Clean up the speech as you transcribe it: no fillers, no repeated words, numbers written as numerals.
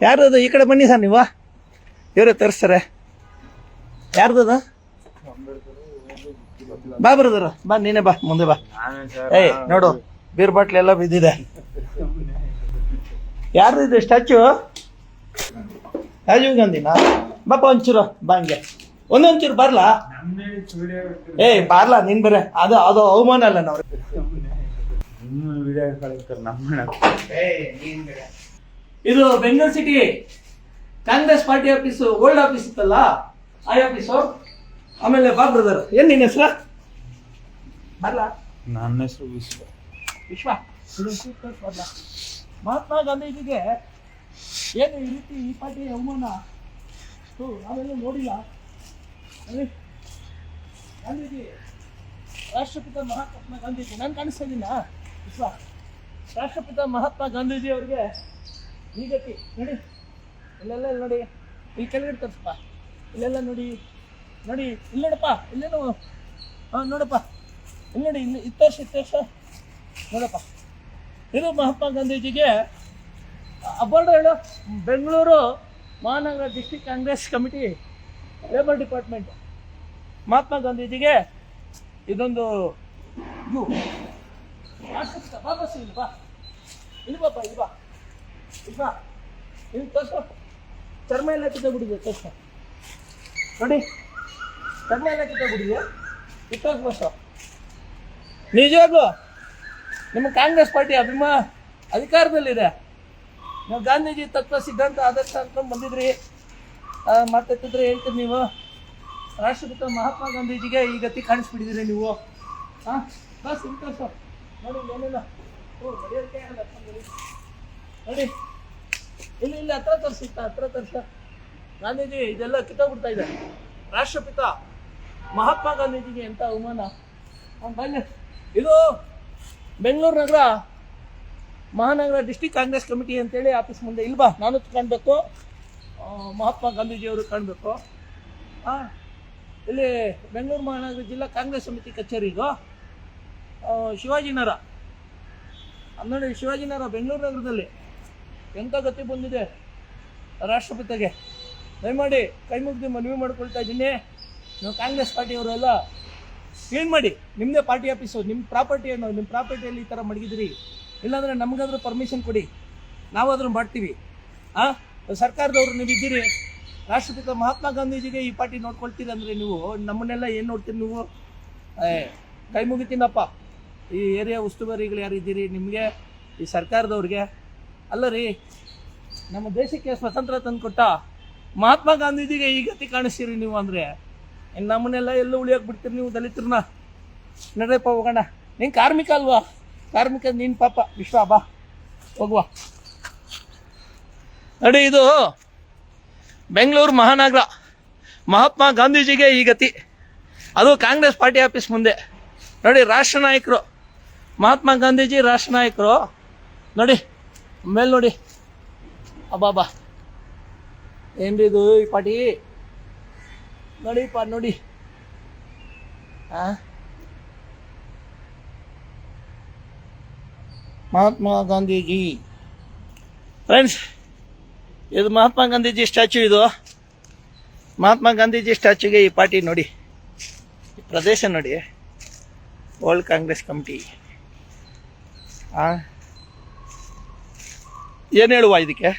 ಯಾರ್ದದು? ಈ ಕಡೆ ಬನ್ನಿ ಸರ್ ನೀವು. ಇವರೇ ತರಿಸ್ತಾರೆ. ಯಾರ್ದದು? ಬಾ ಬ್ರದರ್, ಬಾ ನೀನೇ ಬಾ, ಮುಂದೆ ಬಾ. ಏಯ್ ನೋಡು, ಬೀರ್ ಬಾಟ್ಲಿ ಎಲ್ಲ ಬಿದ್ದಿದೆ. ಯಾರ್ದಿದೆ ಸ್ಟ್ಯಾಚು? ರಾಜೀವ್ ಗಾಂಧಿನಾ? ಬಾಪ ಒಂಚೂರು ಬಾ, ಹಂಗೆ ಒಂದೊಂಚೂರು ಬರ್ಲಾ? ಏಯ್ ಬಾರ್ಲಾ, ನೀನ್ ಬೇರೆ. ಅದು ಅದು ಅವಮಾನ ಅಲ್ಲ ನಾವು. ಇದು Bengaluru city Congress party office, old office ಇತ್ತಲ್ಲ, ಆ ಆಫೀಸು. ಆಮೇಲೆ ಬಾ ಬ್ರದರ್, ಏನ್ ನಿನ್ನ ಹೆಸರು? ಬರ್ಲಾ? ನನ್ನ ಹೆಸರು ವಿಶ್ವ. ವಿಶ್ವ, ಮಹಾತ್ಮ ಗಾಂಧೀಜಿಗೆ ಏನು ಈ ರೀತಿ ಈ ಪಾರ್ಟಿ ಅವಮಾನ ನಾವೆಲ್ಲ ನೋಡಿಲ್ಲ. ಗಾಂಧೀಜಿ, ರಾಷ್ಟ್ರಪಿತ ಮಹಾತ್ಮ ಗಾಂಧೀಜಿ, ನಾನು ಕಾಣಿಸ್ತಾ ಇದ್ದೀನ ವಿಶ್ವ? ರಾಷ್ಟ್ರಪಿತ ಮಹಾತ್ಮ ಗಾಂಧೀಜಿ ಅವ್ರಿಗೆ ಈ ಗತಿ ನೋಡಿ. ಇಲ್ಲೆಲ್ಲ ನೋಡಿ, ಇಲ್ಲಿ ಕೆಳಗಡೆ ತೋರಿಸಪ್ಪ, ಇಲ್ಲೆಲ್ಲ ನೋಡಿ ನೋಡಿ, ಇಲ್ಲಿ ನೋಡಪ್ಪ, ಇಲ್ಲೇನು, ಹಾಂ ನೋಡಪ್ಪ, ಇಲ್ಲಿ ನೋಡಿ, ಇಲ್ಲಿ ಇತ್ತರ್ಷ ನೋಡಪ್ಪ. ಇದು ಮಹಾತ್ಮ ಗಾಂಧೀಜಿಗೆ ಅಬ್ಬಾರ್ಡ್ ಹೇಳು. ಬೆಂಗಳೂರು ಮಹಾನಗರ district Congress committee, labour department, Mahatma ಗಾಂಧೀಜಿಗೆ ಇದೊಂದು ಇದು ರಾಷ್ಟ್ರಪಿತ. ಬಾ ಬಸ್, ಇಲ್ಲಿ ಬಾ, ಇಲ್ಲಿ ಬಾಪ, ಇಲ್ಲಿ ಬಾ, ಇಲ್ಲಿ ಬಾ, ಇಲ್ಲಿ ತೋರಿಸೋ. ಚರ್ಮ ಎಲ್ಲ ಕಿತ್ತೋಗ್ಬಿಟ್ಟಿದೆ, ತೋರಿಸೋ ನೋಡಿ, ಚರ್ಮ ಎಲ್ಲ ಕಿತ್ತೋಗ್ಬಿಟ್ಟಿದೆ. ಇತ್ತೋಸ್ ಬಸ್ಸು. ನಿಜವಾಗ್ಲು ನಿಮ್ಮ ಕಾಂಗ್ರೆಸ್ ಪಾರ್ಟಿ ಅಧಿಕಾರದಲ್ಲಿದೆ. ನೀವು ಗಾಂಧೀಜಿ ತತ್ವ ಸಿದ್ಧಾಂತ ಆದರ್ಶ ಅನ್ಕೊಂಡು ಬಂದಿದ್ರಿ, ಮಾತಾಡ್ತಿದ್ರೆ ಹೇಳ್ತೀರಿ ನೀವು. ರಾಷ್ಟ್ರಪಿತ ಮಹಾತ್ಮ ಗಾಂಧೀಜಿಗೆ ಈ ಗತಿ ಕಾಣಿಸ್ಬಿಟ್ಟಿದ್ದೀರಿ ನೀವು. ಹಾಂ ಬಸ್ ಇಲ್ಲಿ ತೋರಿಸೋ ನೋಡಿ, ಏನಿಲ್ಲ ನೋಡಿ, ಇಲ್ಲಿ ಇಲ್ಲಿ ಹತ್ರ ತೋರಿಸುತ್ತಾ, ಹತ್ರ ತೋರಿಸ. ಗಾಂಧೀಜಿ ಇದೆಲ್ಲ ಕಿತ್ತೋಗ್ಬಿಡ್ತಾ ಇದೆ. ರಾಷ್ಟ್ರಪಿತ ಮಹಾತ್ಮ ಗಾಂಧೀಜಿಗೆ ಎಂಥ ಅವಮಾನ. ಬನ್ನಿ, ಇದು ಬೆಂಗಳೂರು ನಗರ ಮಹಾನಗರ ಡಿಸ್ಟ್ರಿಕ್ಟ್ ಕಾಂಗ್ರೆಸ್ ಕಮಿಟಿ ಅಂತೇಳಿ ಆಫೀಸ್ ಮುಂದೆ. ಇಲ್ಲಿ ಬಾ, ನಾನು ಕಾಣಬೇಕು, ಮಹಾತ್ಮ ಗಾಂಧೀಜಿಯವರು ಕಾಣಬೇಕು. ಹಾಂ, ಇಲ್ಲಿ ಬೆಂಗಳೂರು ಮಹಾನಗರ ಜಿಲ್ಲಾ ಕಾಂಗ್ರೆಸ್ ಸಮಿತಿ ಕಚೇರಿ. ಇದು ಶಿವಾಜಿನಗರ ನೋಡಿ, ಶಿವಾಜಿನಗರ ಬೆಂಗಳೂರು ನಗರದಲ್ಲಿ ಎಂಥ ಗತಿ ಬಂದಿದೆ ರಾಷ್ಟ್ರಪಿತಗೆ. ದಯಮಾಡಿ ಕೈ ಮುಗಿದು ಮನವಿ ಮಾಡ್ಕೊಳ್ತಾ ಇದ್ದೀನಿ. ನೀವು ಕಾಂಗ್ರೆಸ್ ಪಾರ್ಟಿಯವರೆಲ್ಲ ಕ್ಲೀನ್ ಮಾಡಿ, ನಿಮ್ಮದೇ ಪಾರ್ಟಿ ಆಫೀಸು, ನಿಮ್ಮ ಪ್ರಾಪರ್ಟಿಯನ್ನು, ನಿಮ್ಮ ಪ್ರಾಪರ್ಟಿಯಲ್ಲಿ ಈ ಥರ ಮಡಗಿದಿರಿ. ಇಲ್ಲಾಂದರೆ ನಮಗಾದ್ರೂ ಪರ್ಮಿಷನ್ ಕೊಡಿ, ನಾವಾದ್ರೂ ಮಾಡ್ತೀವಿ. ಹಾಂ, ಸರ್ಕಾರದವರು ನೀವು ಇದ್ದೀರಿ, ರಾಷ್ಟ್ರಪಿತ ಮಹಾತ್ಮ ಗಾಂಧೀಜಿಗೆ ಈ ಪಾರ್ಟಿ ನೋಡ್ಕೊಳ್ತೀರಿ ಅಂದರೆ ನೀವು ನಮ್ಮನ್ನೆಲ್ಲ ಏನು ನೋಡ್ತೀರಿ ನೀವು? ಕೈ ಮುಗಿತೀನಪ್ಪ. ಈ ಏರಿಯಾ ಉಸ್ತುವಾರಿಗಳು ಯಾರಿದ್ದೀರಿ, ನಿಮಗೆ, ಈ ಸರ್ಕಾರದವ್ರಿಗೆ ಅಲ್ಲ ರೀ. ನಮ್ಮ ದೇಶಕ್ಕೆ ಸ್ವತಂತ್ರ ತಂದುಕೊಟ್ಟ ಮಹಾತ್ಮ ಗಾಂಧೀಜಿಗೆ ಈ ಗತಿ ಕಾಣಿಸ್ತೀರಿ ನೀವು ಅಂದರೆ ಇನ್ನು ನಮ್ಮನ್ನೆಲ್ಲ ಎಲ್ಲೂ ಉಳಿಯೋಕೆ ಬಿಡ್ತೀರಿ ನೀವು ದಲಿತರನ್ನ? ನಡ್ರಪ್ಪ ಹೋಗೋಣ. ನೀನು ಕಾರ್ಮಿಕ ಅಲ್ವಾ? ಕಾರ್ಮಿಕ ನೀನು ಪಾಪ. ವಿಶ್ವ ಬಾ, ಹೋಗುವ. ನೋಡಿ, ಇದು ಬೆಂಗಳೂರು ಮಹಾನಗರ ಮಹಾತ್ಮ ಗಾಂಧೀಜಿಗೆ ಈ ಗತಿ. ಅದು ಕಾಂಗ್ರೆಸ್ ಪಾರ್ಟಿ ಆಫೀಸ್ ಮುಂದೆ ನೋಡಿ. ರಾಷ್ಟ್ರ ನಾಯಕರು ಮಹಾತ್ಮ ಗಾಂಧೀಜಿ, ರಾಷ್ಟ್ರ ನಾಯಕರು ನೋಡಿ, ಮೇಲೆ ನೋಡಿ. ಅಬ್ಬಾಬಾ, ಏನ್ರಿ ಇದು ಈ ಪಾರ್ಟಿ ನೋಡಿಪ್ಪ, ನೋಡಿ. ಮಹಾತ್ಮ ಗಾಂಧೀಜಿ ಫ್ರೆಂಡ್ಸ್, ಇದು ಮಹಾತ್ಮ ಗಾಂಧೀಜಿ ಸ್ಟ್ಯಾಚ್ಯೂ. ಇದು ಮಹಾತ್ಮ ಗಾಂಧೀಜಿ ಸ್ಟ್ಯಾಚ್ಯೂಗೆ ಈ ಪಾರ್ಟಿ ನೋಡಿ, ಈ ಪ್ರದೇಶ ನೋಡಿ, ಓಲ್ಡ್ ಕಾಂಗ್ರೆಸ್ ಕಮಿಟಿ. ಏನು ಹೇಳುವ ಇದಕ್ಕೆ?